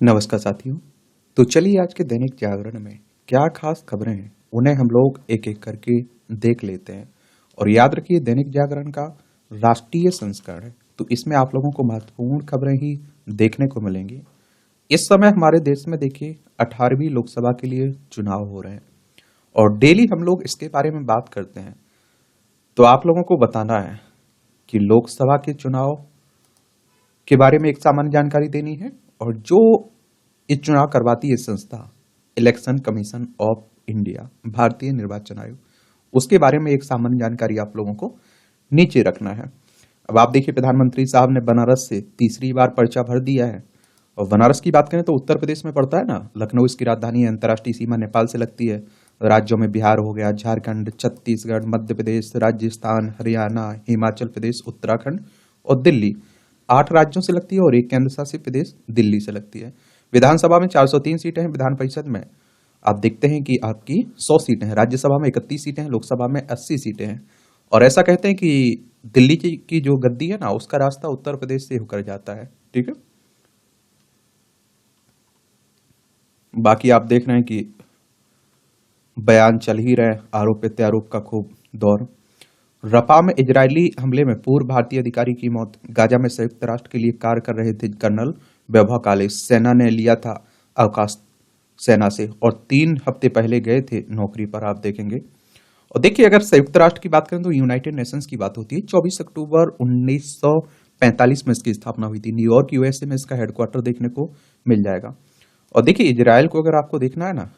नमस्कार साथियों। तो चलिए आज के दैनिक जागरण में क्या खास खबरें हैं उन्हें हम लोग एक एक करके देख लेते हैं। और याद रखिए दैनिक जागरण का राष्ट्रीय संस्करण है, तो इसमें आप लोगों को महत्वपूर्ण खबरें ही देखने को मिलेंगी। इस समय हमारे देश में देखिए 18वीं लोकसभा के लिए चुनाव हो रहे हैं और डेली हम लोग इसके बारे में बात करते हैं। तो आप लोगों को बताना है कि लोकसभा के चुनाव के बारे में एक सामान्य जानकारी देनी है, और जो ये चुनाव करवाती है संस्था इलेक्शन कमीशन ऑफ इंडिया, भारतीय निर्वाचन आयोग, उसके बारे में एक सामान्य जानकारी आप लोगों को नीचे रखना है। अब आप देखिए प्रधानमंत्री साहब ने बनारस से तीसरी बार पर्चा भर दिया है। और बनारस की बात करें तो उत्तर प्रदेश में पड़ता है ना, लखनऊ इसकी राजधानी है, अंतर्राष्ट्रीय सीमा नेपाल से लगती है। राज्यों में बिहार हो गया, झारखंड, छत्तीसगढ़, मध्य प्रदेश, राजस्थान, हरियाणा, हिमाचल प्रदेश, उत्तराखंड और दिल्ली, 8 राज्यों से लगती है और एक केंद्र शासित प्रदेश दिल्ली से लगती है। विधानसभा में 403 सीटें हैं, विधान परिषद में आप देखते हैं कि आपकी 100 सीटें हैं, राज्यसभा में 31 सीटें हैं, लोकसभा में 80 सीटें हैं। और ऐसा कहते हैं कि दिल्ली की जो गद्दी है ना, उसका रास्ता उत्तर प्रदेश से होकर जाता है। ठीक है, बाकी आप देख रहे हैं कि बयान चल ही रहे, आरोप प्रत्यारोप का खूब दौर। रफा में इजरायली हमले में पूर्व भारतीय अधिकारी की मौत। गाजा में संयुक्त राष्ट्र के लिए कार्य कर रहे थे कर्नल वैभव काले, सेना ने लिया था अवकाश सेना से और 3 हफ्ते पहले गए थे नौकरी पर, आप देखेंगे। और देखिए अगर संयुक्त राष्ट्र की बात करें तो यूनाइटेड नेशंस की बात होती है। 24 अक्टूबर 1945 में इसकी स्थापना हुई थी। न्यूयॉर्क यूएसए में इसका हेडक्वार्टर देखने को मिल जाएगा। और देखिए इजराइल को अगर आपको देखना है ना,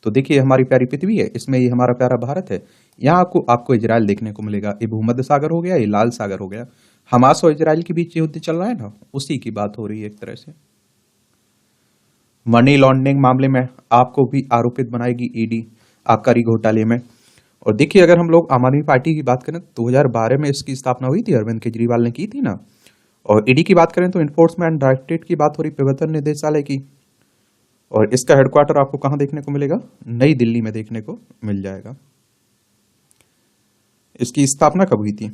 तो देखिए हमारी प्यारी पृथ्वी है, इसमें ये हमारा प्यारा भारत है, यहाँ आपको इजराइल देखने को मिलेगा। ये भूमध्य सागर हो गया, ये लाल सागर हो गया। हमास और इजराइल के बीच युद्ध चल रहा है ना, उसी की बात हो रही है एक तरह से। मनी लॉन्ड्रिंग मामले में आपको भी आरोपित बनाएगी ईडी, आबकारी घोटाले में। और देखिए अगर हम लोग आम आदमी पार्टी की बात करें, 2012 में इसकी स्थापना हुई थी, अरविंद केजरीवाल ने की थी ना। और ईडी की बात करें तो इन्फोर्समेंट डायरेक्टरेट की बात हो रही, प्रवर्तन निदेशालय की। और इसका हेडक्वार्टर आपको कहां देखने को मिलेगा? नई दिल्ली में देखने को मिल जाएगा। इसकी स्थापना कब हुई थी?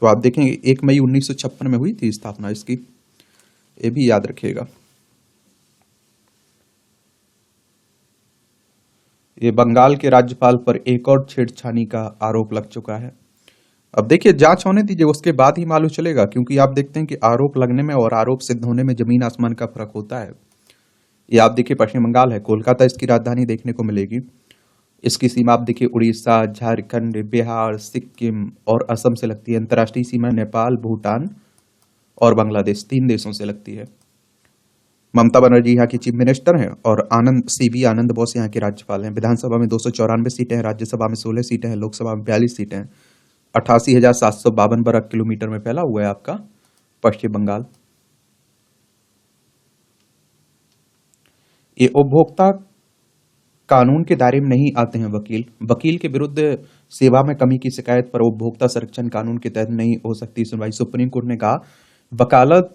तो आप देखेंगे 1 मई 1956 में हुई थी स्थापना इसकी, ये भी याद रखिएगा। ये बंगाल के राज्यपाल पर एक और छेड़छानी का आरोप लग चुका है। अब देखिए जांच होने दीजिए, उसके बाद ही मालूम चलेगा, क्योंकि आप देखते हैं कि आरोप लगने में और आरोप सिद्ध होने में जमीन आसमान का फर्क होता है। ये आप देखिए पश्चिम बंगाल है, कोलकाता इसकी राजधानी देखने को मिलेगी। इसकी सीमा आप देखिए उड़ीसा, झारखंड, बिहार, सिक्किम और असम से लगती है। अंतर्राष्ट्रीय सीमा नेपाल, भूटान और बांग्लादेश, 3 देशों से लगती है। ममता बनर्जी यहाँ की चीफ मिनिस्टर हैं और सीवी आनंद बोस यहाँ के राज्यपाल हैं। विधानसभा में 294 सीटें हैं, राज्यसभा में 16 सीटें हैं, लोकसभा में 42 सीटें हैं। 88,752 वर्ग किलोमीटर में फैला हुआ है आपका पश्चिम बंगाल। ये उपभोक्ता कानून के दायरे में नहीं आते हैं वकील के विरुद्ध सेवा में कमी की शिकायत पर उपभोक्ता संरक्षण कानून के तहत नहीं हो सकती सुनवाई। सुप्रीम कोर्ट ने कहा वकालत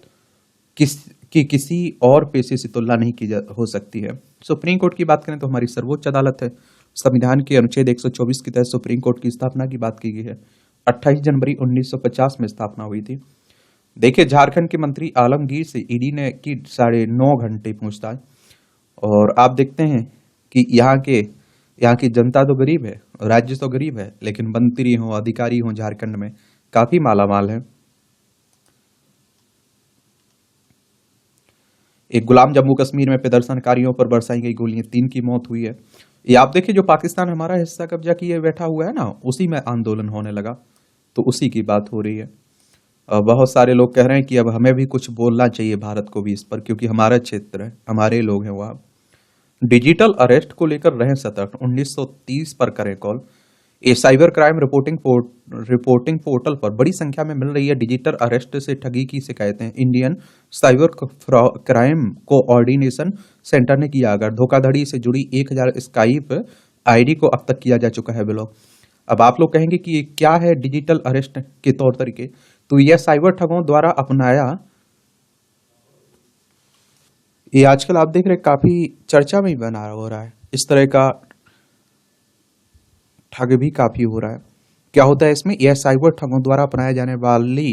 किसी और पेशे से तुलना नहीं की हो सकती है। सुप्रीम कोर्ट की बात करें तो हमारी सर्वोच्च अदालत है। संविधान के अनुच्छेद 124 के तहत सुप्रीम कोर्ट की स्थापना की बात की गई है। 28 जनवरी 1950 में स्थापना हुई थी। देखिए झारखंड के मंत्री आलमगीर से ईडी ने की 9.5 घंटे पूछताछ। और आप देखते हैं कि यहाँ की जनता तो गरीब है, राज्य तो गरीब है, लेकिन मंत्री हो, अधिकारी हो झारखंड में काफी मालामाल है। एक गुलाम जम्मू कश्मीर में प्रदर्शनकारियों पर बरसाई गई गोलियां, 3 की मौत हुई है। ये आप देखिए जो पाकिस्तान हमारा हिस्सा कब्जा किए बैठा हुआ है ना, उसी में आंदोलन होने लगा, तो उसी की बात हो रही है। बहुत सारे लोग कह रहे हैं कि अब हमें भी कुछ बोलना चाहिए भारत को भी इस पर, क्योंकि हमारा क्षेत्र है, हमारे लोग हैं वहां। डिजिटल अरेस्ट को लेकर रहें सतर्क, 1930 पर करें कॉल। ये साइबर क्राइम रिपोर्टिंग पोर्टल पर बड़ी संख्या में मिल रही है डिजिटल अरेस्ट से ठगी की शिकायतें। Indian cyber crime coordination centre ने किया अगर धोखाधड़ी से जुड़ी 1000 स्काइप आईडी को अब तक किया जा चुका है ब्लॉक। अब आप लोग कहेंगे कि क्या है डिजिटल अरेस्ट के तौर तरीके, तो यह साइबर ठगों द्वारा अपनाया, ये आजकल आप देख रहे काफी चर्चा में बना हो रहा है। इस तरह का ठग भी काफी हो रहा है। क्या होता है इसमें? यह साइबर ठगों द्वारा अपनाया जाने वाली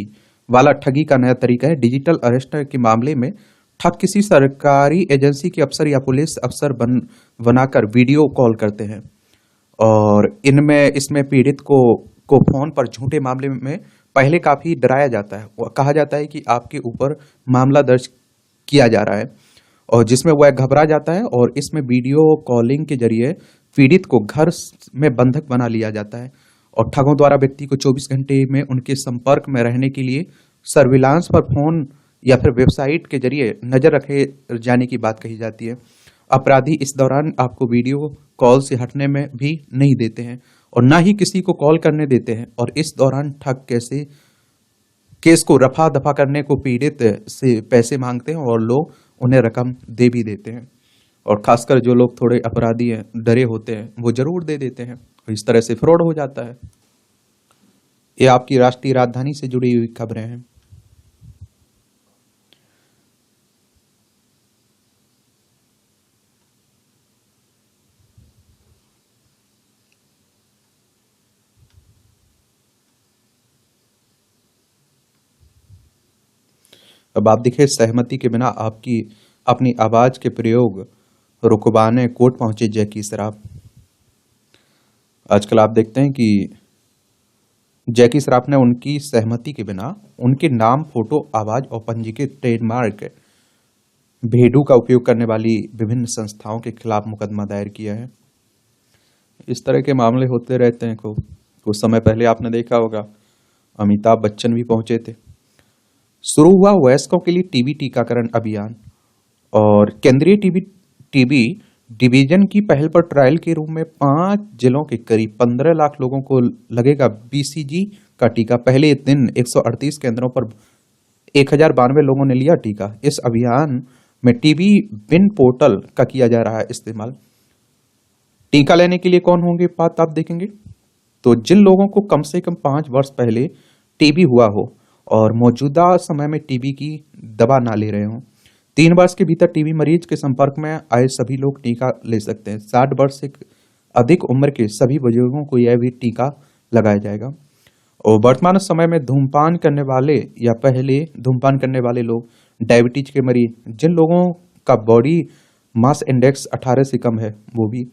वाला ठगी का नया तरीका है। डिजिटल अरेस्ट के मामले में ठग किसी सरकारी एजेंसी के अफसर या पुलिस अफसर बनाकर वीडियो कॉल करते हैं और इनमें इसमें पीड़ित को फोन पर झूठे मामले में पहले काफी डराया जाता है। कहा जाता है कि आपके ऊपर मामला दर्ज किया जा रहा है और जिसमें वह घबरा जाता है और इसमें वीडियो कॉलिंग के जरिए पीड़ित को घर में बंधक बना लिया जाता है और ठगों द्वारा व्यक्ति को 24 घंटे में उनके संपर्क में रहने के लिए सर्विलांस पर फोन या फिर वेबसाइट के जरिए नजर रखे जाने की बात कही जाती है। अपराधी इस दौरान आपको वीडियो कॉल से हटने में भी नहीं देते हैं और ना ही किसी को कॉल करने देते हैं और इस दौरान ठग कैसे केस को रफा दफा करने को पीड़ित से पैसे मांगते हैं और लोग उन्हें रकम दे भी देते हैं और खासकर जो लोग थोड़े अपराधी हैं, डरे होते हैं, वो जरूर दे देते हैं और इस तरह से फ्रॉड हो जाता है। ये आपकी राष्ट्रीय राजधानी से जुड़ी हुई खबरें हैं। अब आप देखिए, सहमति के बिना आपकी अपनी आवाज के प्रयोग रुकवाने कोर्ट पहुंचे जैकी श्रॉफ। आजकल आप देखते हैं कि जैकी श्रॉफ ने उनकी सहमति के बिना उनके नाम, फोटो, आवाज और पंजीकृत ट्रेडमार्क भेडू का उपयोग करने वाली विभिन्न संस्थाओं के खिलाफ मुकदमा दायर किया है। इस तरह के मामले होते रहते हैं। कुछ समय पहले आपने देखा होगा अमिताभ बच्चन भी पहुंचे थे। शुरू हुआ वयस्कों के लिए टीबी टीकाकरण अभियान और केंद्रीय टीबी डिवीजन की पहल पर ट्रायल के रूप में 5 जिलों के करीब 15 लाख लोगों को लगेगा बीसीजी का टीका। पहले दिन 138 केंद्रों पर 1092 लोगों ने लिया टीका। इस अभियान में टीबी बिन पोर्टल का किया जा रहा है इस्तेमाल। टीका लेने के लिए कौन होंगे, बात आप देखेंगे तो जिन लोगों को कम से कम 5 वर्ष पहले टीबी हुआ हो और मौजूदा समय में टीबी की दवा ना ले रहे हों। 3 वर्ष के भीतर टीबी मरीज के संपर्क में आए सभी लोग टीका ले सकते हैं। 60 वर्ष से अधिक उम्र के सभी बुजुर्गों को यह भी टीका लगाया जाएगा। और वर्तमान समय में धूम्रपान करने वाले या पहले धूम्रपान करने वाले लोग, डायबिटीज के मरीज, जिन लोगों का बॉडी मास इंडेक्स 18 से कम है, वो भी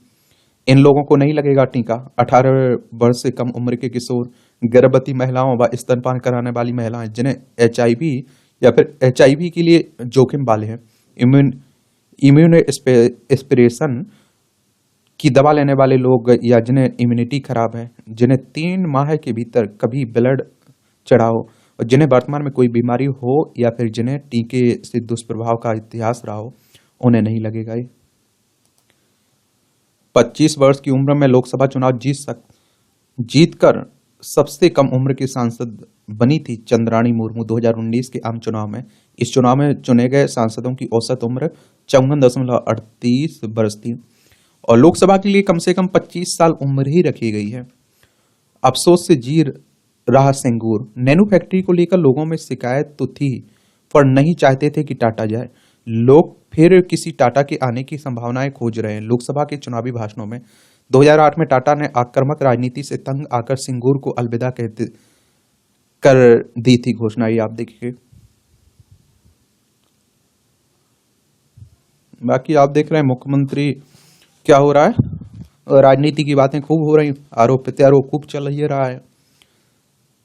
इन लोगों को नहीं लगेगा टीका। 18 वर्ष से कम उम्र के किशोर, गर्भवती महिलाओं व स्तनपान कराने वाली महिलाएं जिन्हें एचआईवी या फिर एचआईवी के लिए जोखिम वाले हैं, इम्यून एस्पिरेशन की दवा लेने वाले लोग या जिन्हें इम्यूनिटी खराब है, जिन्हें 3 माह के भीतर कभी ब्लड चढ़ा हो और जिन्हें वर्तमान में कोई बीमारी हो या फिर जिन्हें टीके से दुष्प्रभाव का इतिहास रहा हो, उन्हें नहीं लगेगा। ये 25 वर्ष की उम्र में लोकसभा चुनाव जीतकर सबसे कम उम्र की सांसद बनी थी चंद्राणी मुर्मू 2019 के आम चुनाव में। इस चुनाव में चुने गए सांसदों की औसत उम्र 54.38 वर्ष थी और लोकसभा के लिए कम से कम 25 साल उम्र ही रखी गई है। अफसोस से जी रहा सिंगूर। नैनो फैक्ट्री को लेकर लोगों में शिकायत तो थी, पर नहीं चाहते थे कि टाटा जाए। लोग फिर किसी टाटा के आने की संभावनाएं खोज रहे हैं। लोकसभा के चुनावी भाषणों में 2008 में टाटा ने आक्रामक राजनीति से तंग आकर सिंगूर को अलविदा कर दी थी घोषणा। ये आप देखिए। बाकी आप देख रहे हैं मुख्यमंत्री क्या हो रहा है, राजनीति की बातें खूब हो रही, आरोप प्रत्यारोप खूब चल ही रहा है।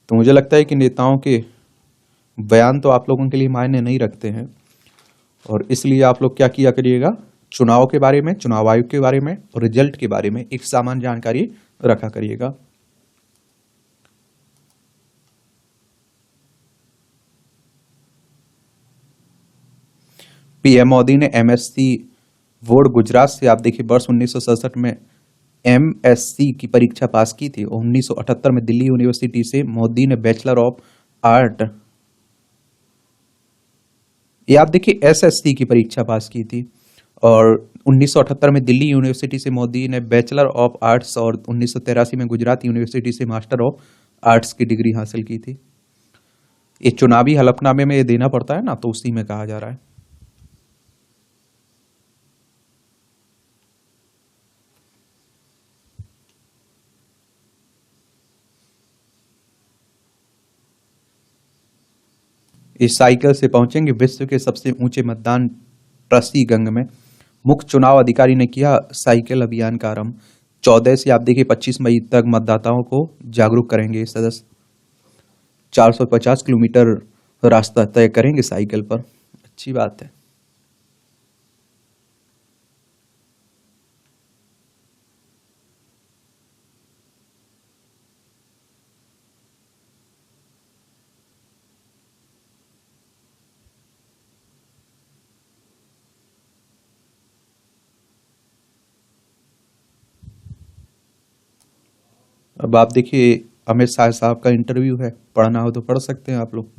तो मुझे लगता है कि नेताओं के बयान तो आप लोगों के लिए मायने नहीं रखते हैं और इसलिए आप लोग क्या किया करिएगा, चुनाव के बारे में, चुनाव आयोग के बारे में और रिजल्ट के बारे में एक सामान्य जानकारी रखा करिएगा। पीएम मोदी ने एमएससी बोर्ड गुजरात से आप देखिए वर्ष 1967 में एमएससी की परीक्षा पास की थी और 1978 में दिल्ली यूनिवर्सिटी से मोदी ने बैचलर ऑफ आर्ट, ये आप देखिए एसएससी की परीक्षा पास की थी और 1978 में दिल्ली यूनिवर्सिटी से मोदी ने बैचलर ऑफ आर्ट्स और 1983 में गुजरात यूनिवर्सिटी से मास्टर ऑफ आर्ट्स की डिग्री हासिल की थी। ये चुनावी हलफनामे में ये देना पड़ता है ना, तो उसी में कहा जा रहा है। इस साइकिल से पहुंचेंगे विश्व के सबसे ऊंचे मतदान ट्रस्टी गंग में। मुख्य चुनाव अधिकारी ने किया साइकिल अभियान का आरंभ। 14 से आप देखिए 25 मई तक मतदाताओं को जागरूक करेंगे ये सदस्य। 450 किलोमीटर रास्ता तय करेंगे साइकिल पर। अच्छी बात है। अब आप देखिए अमित शाह साहब का इंटरव्यू है, पढ़ना हो तो पढ़ सकते हैं आप लोग।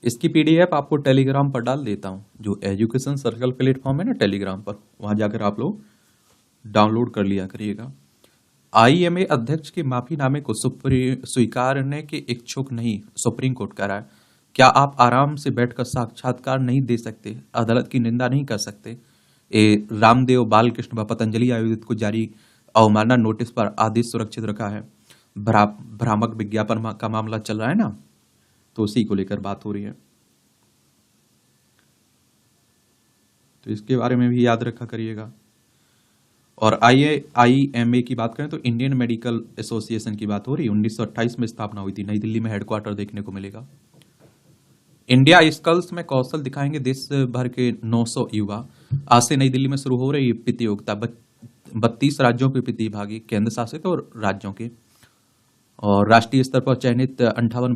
इसकी पीडीएफ आपको टेलीग्राम पर डाल देता हूं, जो एजुकेशन सर्कल प्लेटफॉर्म है ना टेलीग्राम पर, वहां जाकर आप लोग डाउनलोड कर लिया करिएगा। आईएमए अध्यक्ष के माफीनामे को स्वीकारने के इच्छुक नहीं, सुप्रीम कोर्ट कह रहा है। क्या आप आराम से बैठकर साक्षात्कार नहीं दे सकते, अदालत की निंदा नहीं कर सकते? रामदेव बालकृष्ण व पतंजलि आयोजित को जारी अवमानना नोटिस पर आदेश सुरक्षित रखा है। भ्रामक विज्ञापन का मामला चल रहा है ना, तो उसी को लेकर बात हो रही है। तो इसके बारे में भी याद रखा करिएगा। और आईएमए की बात करें तो इंडियन मेडिकल एसोसिएशन की बात हो रही है। 1928 में स्थापना हुई थी, नई दिल्ली में हेडक्वार्टर देखने को मिलेगा। इंडिया स्कल्स में कौशल दिखाएंगे देश भर के 900 युवा। आज से नई दिल्ली में शुरू हो रही प्रतियोगिता। 32 राज्यों के प्रतिभागी, केंद्र शासित और राज्यों के। और राष्ट्रीय स्तर पर चयनित 58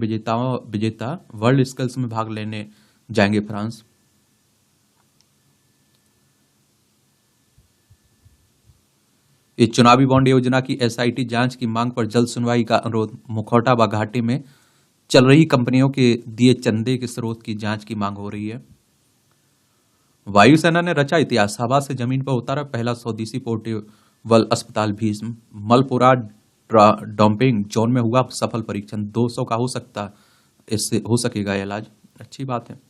विजेता वर्ल्ड स्किल्स में भाग लेने जाएंगे फ्रांस। इस चुनावी बॉन्ड योजना की एसआईटी जांच की मांग पर जल्द सुनवाई का अनुरोध। मुखौटा व घाटी में चल रही कंपनियों के दिए चंदे के स्रोत की जांच की मांग हो रही है। वायुसेना ने रचा इतिहास, हवा से जमीन पर उतारा पहला स्वदेशी पोर्टेबल अस्पताल भीष्म। मलपुरा डंपिंग जोन में हुआ सफल परीक्षण। 200 का हो सकता, इससे हो सकेगा इलाज। अच्छी बात है।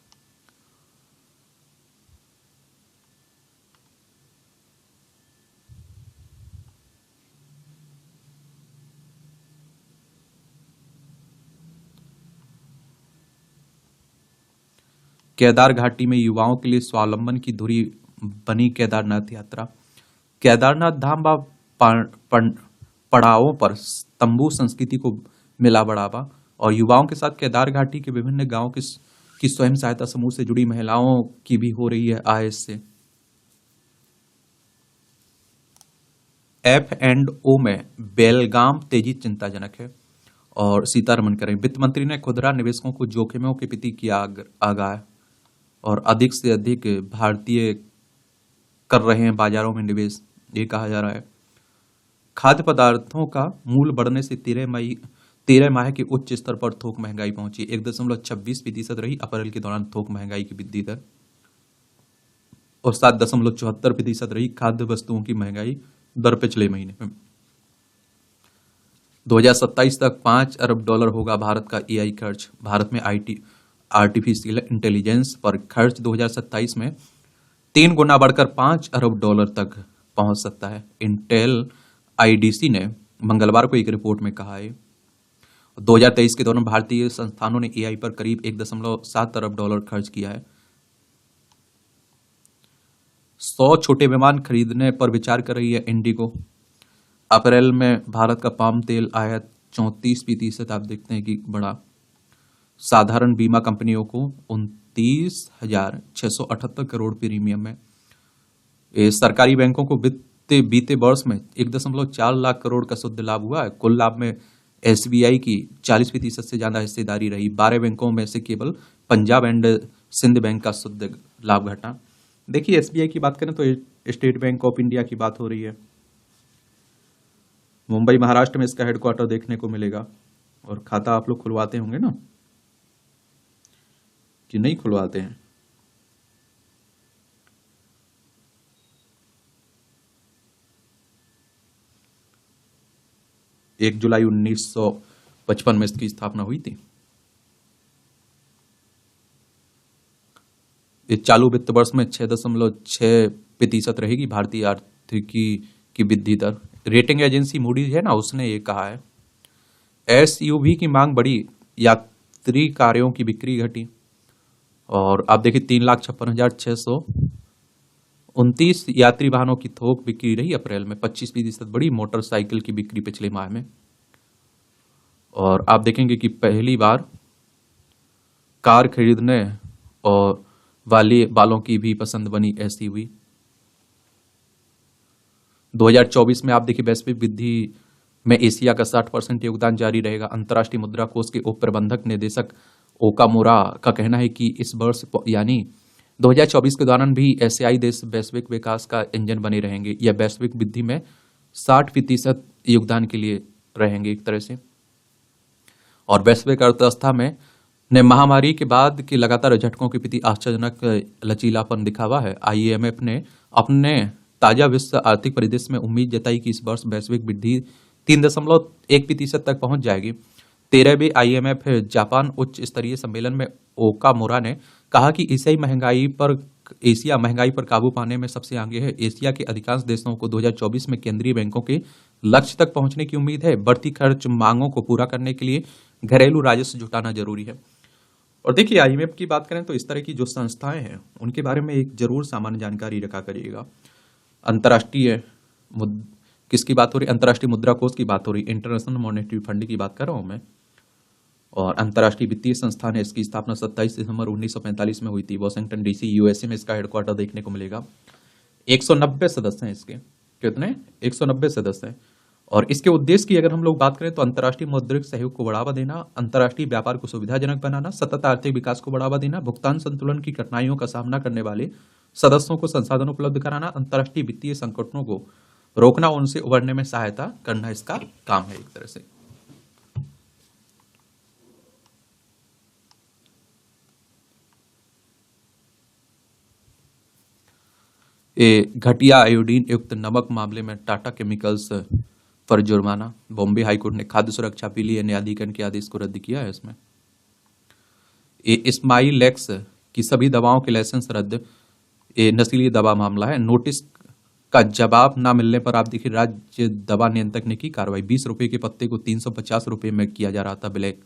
केदार घाटी में युवाओं के लिए स्वावलंबन की धुरी बनी केदारनाथ यात्रा। केदारनाथ धाम व पड़ावों पर तंबू संस्कृति को मिला बढ़ावा। और युवाओं के साथ केदार घाटी के विभिन्न गांवों की स्वयं सहायता समूह से जुड़ी महिलाओं की भी हो रही है आय से। F&O में बेलगाम तेजी चिंताजनक है। और सीतारमण करें, वित्त मंत्री ने खुदरा निवेशकों को जोखिमों के प्रति किया आगाह। और अधिक से अधिक भारतीय कर रहे हैं बाजारों में निवेश, ये कहा जा रहा है। खाद्य पदार्थों का मूल्य बढ़ने से 13 माह के उच्च स्तर पर थोक महंगाई पहुंची। 1.26% रही अप्रैल के दौरान थोक महंगाई की वृद्धि दर। और 7.74% रही खाद्य वस्तुओं की महंगाई दर पिछले महीने में। 2027 तक $5 अरब होगा भारत का एआई खर्च। भारत में आर्टिफिशियल इंटेलिजेंस पर खर्च 2027 में 3 गुना बढ़कर $5 अरब तक पहुंच सकता है, इंटेल आईडीसी ने मंगलवार को एक रिपोर्ट में कहा है। 2023 के दौरान भारतीय संस्थानों ने एआई पर करीब $1.7 अरब खर्च किया है। 100 छोटे विमान खरीदने पर विचार कर रही है इंडिगो। अप्रैल में भारत का पाम तेल आयात 34% आप देखते हैं कि बढ़ा। साधारण बीमा कंपनियों को 29,678 करोड़ प्रीमियम है। सरकारी बैंकों को बीते वर्ष में 1.4 लाख करोड़ का शुद्ध लाभ हुआ है। कुल लाभ में एसबीआई की 40% से ज्यादा हिस्सेदारी रही। 12 बैंकों में से केवल पंजाब एंड सिंध बैंक का शुद्ध लाभ घटा। देखिए एसबीआई की बात करें तो स्टेट बैंक ऑफ इंडिया की बात हो रही है। मुंबई महाराष्ट्र में इसका हेडक्वार्टर देखने को मिलेगा। और खाता आप लोग खुलवाते होंगे ना, कि नहीं खुलवाते हैं? एक जुलाई 1955 में इसकी स्थापना हुई थी। इस चालू वित्त वर्ष में 6.6% रहेगी भारतीय आर्थिकी की वृद्धि दर। रेटिंग एजेंसी मूडीज है ना, उसने ये कहा है। एसयूवी की मांग बढ़ी, यात्री कारों की बिक्री घटी। और आप देखिए 3,56,629 यात्री वाहनों की थोक बिक्री रही अप्रैल में, 25% बड़ी मोटरसाइकिल की बिक्री पिछले माह में। और आप देखेंगे कि पहली बार कार खरीदने और वालों की भी पसंद बनी एसयूवी। 2024 में आप देखिए वैश्विक वृद्धि में एशिया का 60% योगदान जारी रहेगा। अंतर्राष्ट्रीय मुद्रा कोष के उप प्रबंधक निदेशक ओकामुरा का कहना है कि इस वर्ष यानी 2024 के दौरान भी एशियाई देश वैश्विक विकास का इंजन बने रहेंगे या वैश्विक वृद्धि में 60% योगदान के लिए रहेंगे एक तरह से। और वैश्विक अर्थव्यवस्था में ने महामारी के बाद के लगातार झटकों के प्रति आश्चर्यजनक लचीलापन दिखा हुआ है। आईएमएफ ने अपने ताजा विश्व आर्थिक परिदृश्य में उम्मीद जताई कि इस वर्ष वैश्विक वृद्धि 3.1% तक पहुंच जाएगी। 13वें आईएमएफ जापान उच्च स्तरीय सम्मेलन में ओकामुरा ने कहा कि एशिया महंगाई पर काबू पाने में सबसे आगे है। एशिया के अधिकांश देशों को 2024 में केंद्रीय बैंकों के लक्ष्य तक पहुंचने की उम्मीद है। बढ़ती खर्च मांगों को पूरा करने के लिए घरेलू राजस्व जुटाना जरूरी है। और देखिए आईएमएफ की बात करें तो इस तरह की जो संस्थाएं हैं उनके बारे में एक जरूर सामान्य जानकारी रखा करिएगा। किसकी बात हो रही? अंतर्राष्ट्रीय मुद्रा कोष की बात हो रही, इंटरनेशनल मॉनेटरी फंड की बात कर रहा हूं मैं। और अंतर्राष्ट्रीय वित्तीय संस्थान है, इसकी स्थापना 27 दिसंबर 1945 में हुई थी। वॉशिंगटन डीसी यूएसए में इसका हेडक्वार्टर देखने को मिलेगा। 190 सदस्य हैं इसके। कितने? 190 सदस्य हैं। और इसके उद्देश्य की अगर हम लोग बात करें तो अंतर्राष्ट्रीय मौद्रिक सहयोग को बढ़ावा देना, अंतर्राष्ट्रीय व्यापार को सुविधाजनक बनाना, सतत आर्थिक विकास को बढ़ावा देना, भुगतान संतुलन की कठिनाइयों का सामना करने वाले सदस्यों को संसाधन उपलब्ध कराना, अंतर्राष्ट्रीय वित्तीय संकटों को रोकना, उनसे उबरने में सहायता करना इसका काम है एक तरह से। घटिया आयोडीन युक्त नमक मामले में टाटा केमिकल्स पर जुर्माना। बॉम्बे हाईकोर्ट ने खाद्य सुरक्षा पीलीय न्यायाधिकरण के आदेश को रद्द किया है। इसमें स्माइलेक्स की सभी दवाओं के लाइसेंस रद्द। नशीली दवा मामला है। नोटिस का जवाब न मिलने पर आप देखिए राज्य दवा नियंत्रक ने की कार्रवाई। 20 रुपए के पत्ते को 350 रुपए में किया जा रहा था ब्लैक।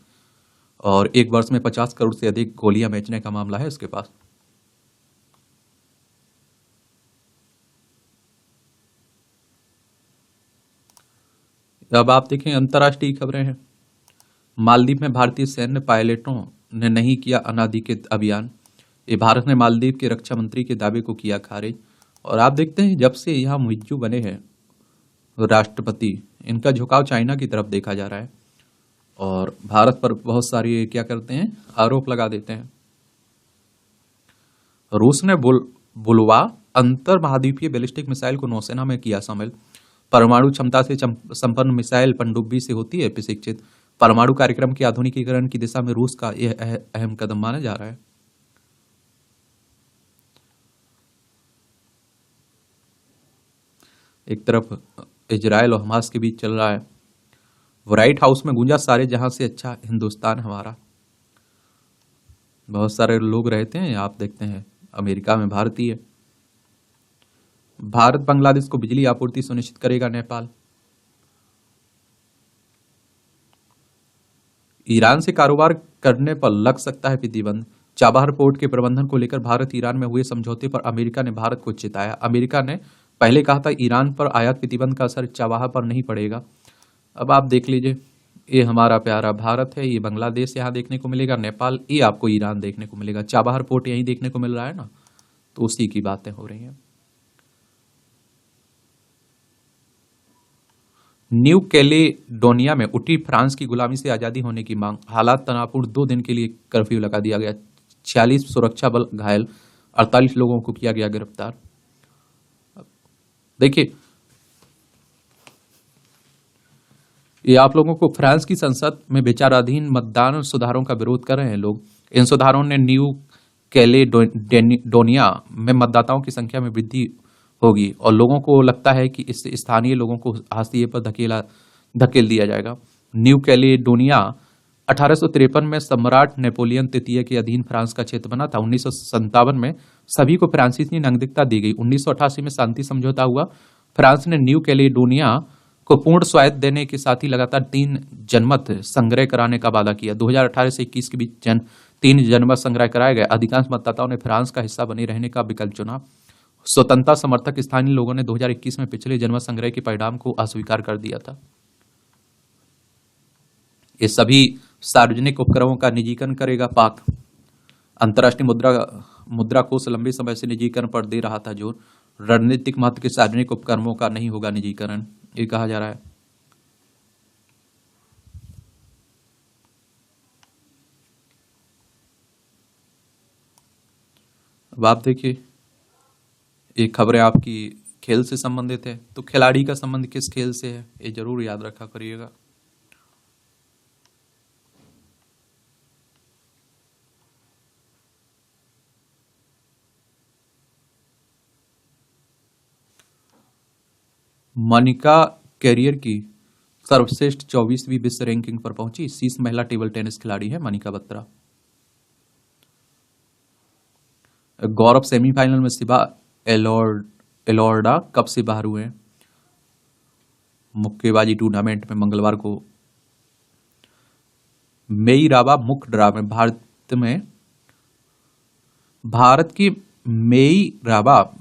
और एक वर्ष में 50 करोड़ से अधिक गोलियां बेचने का मामला है उसके पास। अब आप देखें अंतर्राष्ट्रीय खबरें हैं। मालदीव में भारतीय सैन्य पायलटों ने नहीं किया अनाधिकृत अभियान। ये भारत ने मालदीव के रक्षा मंत्री के दावे को किया खारिज। और आप देखते हैं जब से यहाँ मुइज्जू बने हैं राष्ट्रपति, इनका झुकाव चाइना की तरफ देखा जा रहा है और भारत पर बहुत सारी क्या करते हैं, आरोप लगा देते हैं। रूस ने बुलवा अंतर महाद्वीपीय बैलिस्टिक मिसाइल को नौसेना में किया शामिल। परमाणु क्षमता से संपन्न मिसाइल पनडुब्बी से होती है प्रशिक्षित। परमाणु कार्यक्रम के आधुनिकीकरण की दिशा में रूस का यह अहम कदम माना जा रहा है। एक तरफ इजराइल और हमास के बीच चल रहा है। व्हाइट हाउस में गूंजा सारे जहां से अच्छा हिंदुस्तान हमारा। बहुत सारे लोग रहते हैं, आप देखते हैं अमेरिका में भारतीय। भारत बांग्लादेश को बिजली आपूर्ति सुनिश्चित करेगा नेपाल। ईरान से कारोबार करने पर लग सकता है प्रतिबंध। चाबहार पोर्ट के प्रबंधन को लेकर भारत ईरान में हुए समझौते पर अमेरिका ने भारत को चेताया। अमेरिका ने पहले कहा था ईरान पर आयात प्रतिबंध का असर चाबहार पर नहीं पड़ेगा। अब आप देख लीजिए, ये हमारा प्यारा भारत है, ये बांग्लादेश यहाँ देखने को मिलेगा, नेपाल, ये आपको ईरान देखने को मिलेगा। चाबहार पोर्ट यहीं देखने को मिल रहा है ना, तो उसी की बातें हो रही हैं। न्यू कैलेडोनिया में उठी फ्रांस की गुलामी से आजादी होने की मांग। हालात तनावपूर्ण, 2 दिन के लिए कर्फ्यू लगा दिया गया। 46 सुरक्षा बल घायल, 48 लोगों को किया गया गिरफ्तार। देखिए ये आप लोगों को फ्रांस की संसद में विचाराधीन मतदान सुधारों का विरोध कर रहे हैं लोग। इन सुधारों ने न्यू कैलेडोनिया में मतदाताओं की संख्या में वृद्धि होगी और लोगों को लगता है कि इससे स्थानीय लोगों को हाशिए पर धकेल दिया जाएगा। न्यू कैलेडोनिया 1853 में सम्राट नेपोलियन तृतीय के अधीन फ्रांस का क्षेत्र बना था। 1957 में सभी को फ्रांसीसी नागरिकता दी गई। 1988 में शांति समझौता हुआ। फ्रांस ने न्यू कैलेडोनिया को पूर्ण स्वायत्त देने के साथ ही लगातार 3 जनमत संग्रह कराने का वादा किया। 2018 से 21 के बीच 3 जनमत संग्रह कराए गए। अधिकांश मतदाताओं ने फ्रांस का हिस्सा बने रहने का विकल्प चुना। स्वतंत्रता समर्थक स्थानीय लोगों ने 2021 में पिछले जनमत संग्रह के परिणाम को अस्वीकार कर दिया था। ये सभी सार्वजनिक उपक्रमों का निजीकरण करेगा पाक। अंतर्राष्ट्रीय मुद्रा कोष लंबे समय से निजीकरण पर दे रहा था जोर। रणनीतिक महत्व के सार्वजनिक उपक्रमों का नहीं होगा निजीकरण, ये कहा जा रहा है। अब आप देखिए, ये खबरें आपकी खेल से संबंधित है, तो खिलाड़ी का संबंध किस खेल से है ये जरूर याद रखा करिएगा। मनिका कैरियर की सर्वश्रेष्ठ 24वीं विश्व रैंकिंग पर पहुंची। शीर्ष महिला टेबल टेनिस खिलाड़ी है मनिका बत्रा। गौरव सेमीफाइनल में सिबा एलोर्डा कब से बाहर हुए। मुक्केबाजी टूर्नामेंट में मंगलवार को मेई राबा मुख्य ड्रा में भारत की मेई राबा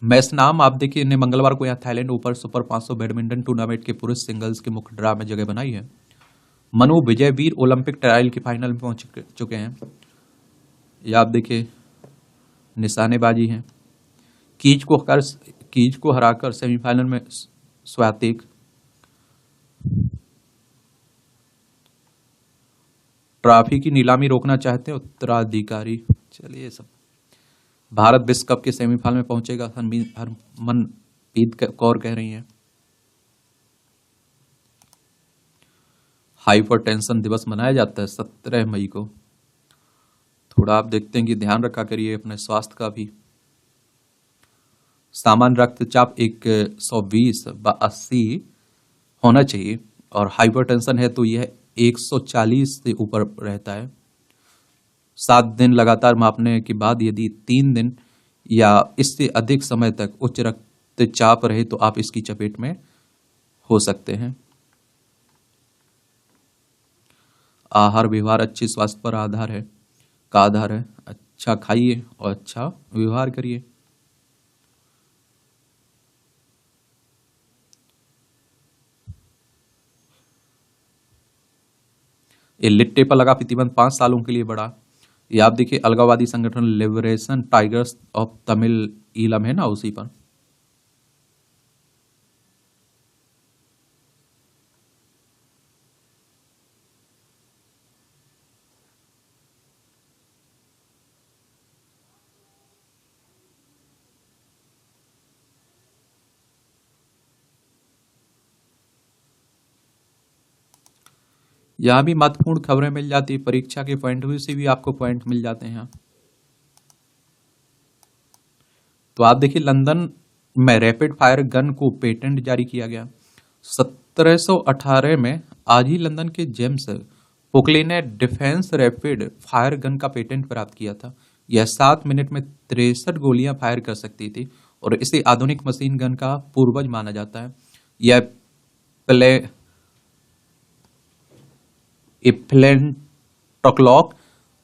मैसनाम आप देखिए ने मंगलवार को यहाँ Thailand open super 500 badminton tournament के पुरुष सिंगल्स के मुख्य ड्रा में जगह बनाई है। मनु विजयवीर ओलंपिक ट्रायल के फाइनल में पहुंच चुके हैं। ये आप देखिए निशानेबाजी है। कीज को हराकर सेमीफाइनल में स्वातिक। ट्रॉफी की नीलामी रोकना चाहते हैं उत्तराधिकारी। चलिए सब। भारत विश्व कप के सेमीफाइनल में पहुंचेगा, हरमनप्रीत कौर कह रही हैं। हाइपरटेंशन दिवस मनाया जाता है 17 मई को। थोड़ा आप देखते हैं कि ध्यान रखा करिए अपने स्वास्थ्य का भी। सामान्य रक्तचाप 120/80 होना चाहिए और हाइपरटेंशन है तो यह 140 से ऊपर रहता है। 7 दिन लगातार मापने के बाद यदि 3 दिन या इससे अधिक समय तक उच्च रक्तचाप रहे तो आप इसकी चपेट में हो सकते हैं। आहार व्यवहार अच्छे स्वास्थ्य पर आधार है। अच्छा खाइए और अच्छा व्यवहार करिए। ये लिट्टे पर लगा प्रतिबंध 5 सालों के लिए बढ़ा। ये आप देखिए अलगाववादी संगठन liberation tigers of Tamil Eelam है ना, उसी पर। यहां भी महत्वपूर्ण खबरें मिल जाती है। परीक्षा के पॉइंट ऑफ व्यू से भी आपको पॉइंट मिल जाते हैं। तो आप देखिए लंदन में रैपिड फायर गन को पेटेंट जारी किया गया 1718 में। आज ही लंदन के जेम्स पोकले ने डिफेंस रैपिड फायर गन का पेटेंट प्राप्त किया था। यह 7 मिनट में 63 गोलियां फायर कर सकती थी और इसे आधुनिक मशीन गन का पूर्वज माना जाता है। यह फ्लिंटलॉक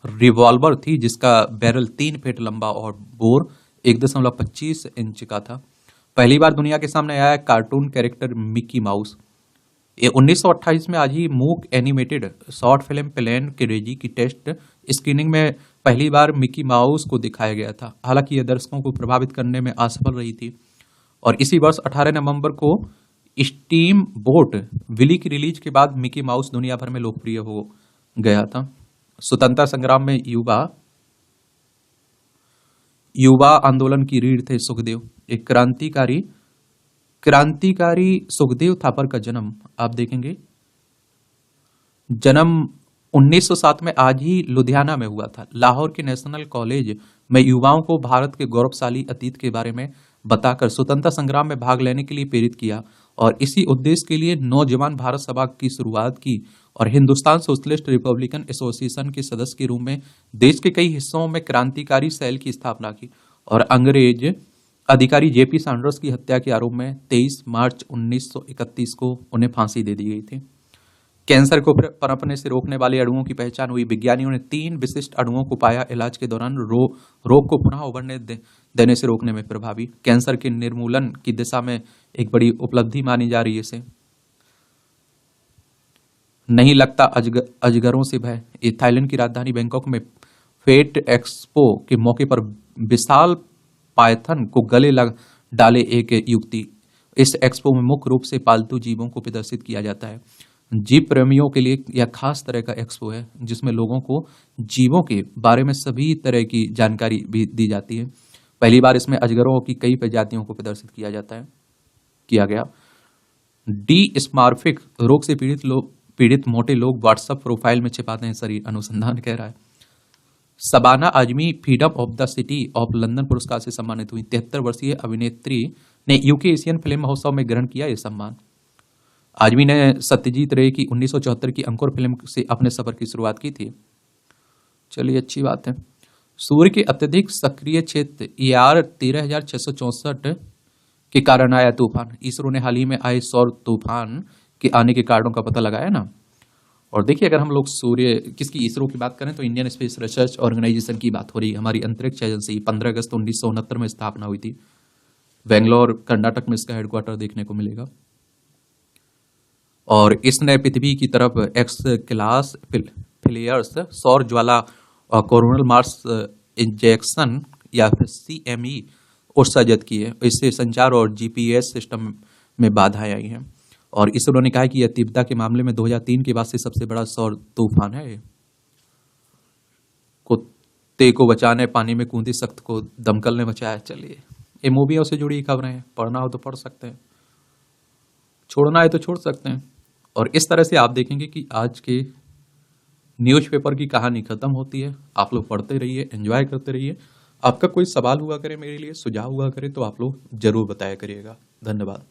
रिवॉल्वर थी जिसका बैरल 3 फीट लंबा और बोर 1.25 इंच का था। पहली बार दुनिया के सामने आया कार्टून कैरेक्टर मिकी माउस। ये 1928 में आज ही मूक animated short film Plane Crazy की टेस्ट स्क्रीनिंग में पहली बार मिकी माउस को दिखाया गया था। हालांकि यह दर्शकों को प्रभावित करने में असफल रही थी और इसी वर्ष 18 नवंबर को स्टीम बोट विली की रिलीज के बाद मिकी माउस दुनिया भर में लोकप्रिय हो गया था। स्वतंत्रता संग्राम में युवा आंदोलन की रीढ़ थे सुखदेव। एक क्रांतिकारी सुखदेव थापर का जन्म आप देखेंगे। जन्म 1907 में आज ही लुधियाना में हुआ था। लाहौर के नेशनल कॉलेज में युवाओं को भारत के गौरवशाली अतीत के बारे में बताकर स्वतंत्रता संग्राम में भाग लेने के लिए प्रेरित किया और इसी उद्देश्य के लिए नौजवान भारत सभा की शुरुआत की और हिंदुस्तान सोशलिस्ट रिपब्लिकन एसोसिएशन के सदस्य के रूप में देश के कई हिस्सों में क्रांतिकारी सेल की स्थापना की और अधिकारी जेपी सैंडर्स की हत्या के आरोप में 23 मार्च 1931 को उन्हें फांसी दे दी गई थी। कैंसर को पनपने से रोकने वाले अणुओं की पहचान हुई। विज्ञानियों ने 3 विशिष्ट अणुओं को पाया इलाज के दौरान रोग को पुनः उभरने देने से रोकने में प्रभावी। कैंसर के निर्मूलन की दिशा में एक बड़ी उपलब्धि मानी जा रही है इसे। नहीं लगता अजगरों से भय। ये थाईलैंड की राजधानी बैंकॉक में फेट एक्सपो के मौके पर विशाल पायथन को गले लग डाले एक युवती। इस एक्सपो में मुख्य रूप से पालतू जीवों को प्रदर्शित किया जाता है। जीव प्रेमियों के लिए यह खास तरह का एक्सपो है जिसमें लोगों को जीवों के बारे में सभी तरह की जानकारी भी दी जाती है। पहली बार इसमें अजगरों की कई प्रजातियों को प्रदर्शित किया गया। डिस्मॉर्फिक रोग से पीड़ित मोटे लोग व्हाट्सएप प्रोफाइल में छिपाते हैं शरीर, अनुसंधान कह रहा है। Shabana Azmi freedom of the city of London पुरस्कार से सम्मानित हुई। 73 वर्षीय अभिनेत्री ने यूके एशियन फिल्म महोत्सव में ग्रहण किया यह सम्मान। आजमी ने सत्यजीत रे की 1974 की अंकुर फिल्म से अपने सफर की शुरुआत की थी। चलिए अच्छी बात है। सूर्य के अत्यधिक सक्रिय क्षेत्र ER 13,664 के कारण आया तूफान। इसरो ने हाल ही में आए सौर तूफान के आने के कारणों का पता लगाया ना। और देखिए, अगर हम लोग इसरो की बात करें तो इंडियन स्पेस रिसर्च ऑर्गेनाइजेशन की बात हो रही है। हमारी अंतरिक्ष एजेंसी 15 अगस्त 1969 में स्थापना हुई थी। बेंगलोर कर्नाटक में इसका हेडक्वार्टर देखने को मिलेगा। और इसने पृथ्वी की तरफ एक्स क्लास फ्लेयर्स, सौर ज्वाला और कोरोनल मार्स इंजेक्शन या फिर CME उत्सर्जित की है। इससे संचार और GPS सिस्टम में बाधाएं आई हैं। और इसरो ने कहा कि यह तीव्रता के मामले में 2003 के बाद से सबसे बड़ा सौर तूफान है। कुत्ते को बचाने पानी में कूदी, सख्त को दमकल ने बचाया। चलिए, ये मूवियों से जुड़ी खबरें हैं, पढ़ना हो तो पढ़ सकते हैं, छोड़ना है तो छोड़ सकते हैं। और इस तरह से आप देखेंगे कि आज के न्यूज़पेपर की कहानी खत्म होती है। आप लोग पढ़ते रहिए, एंजॉय करते रहिए। आपका कोई सवाल हुआ करे मेरे लिए, सुझाव हुआ करे तो आप लोग जरूर बताया करिएगा। धन्यवाद।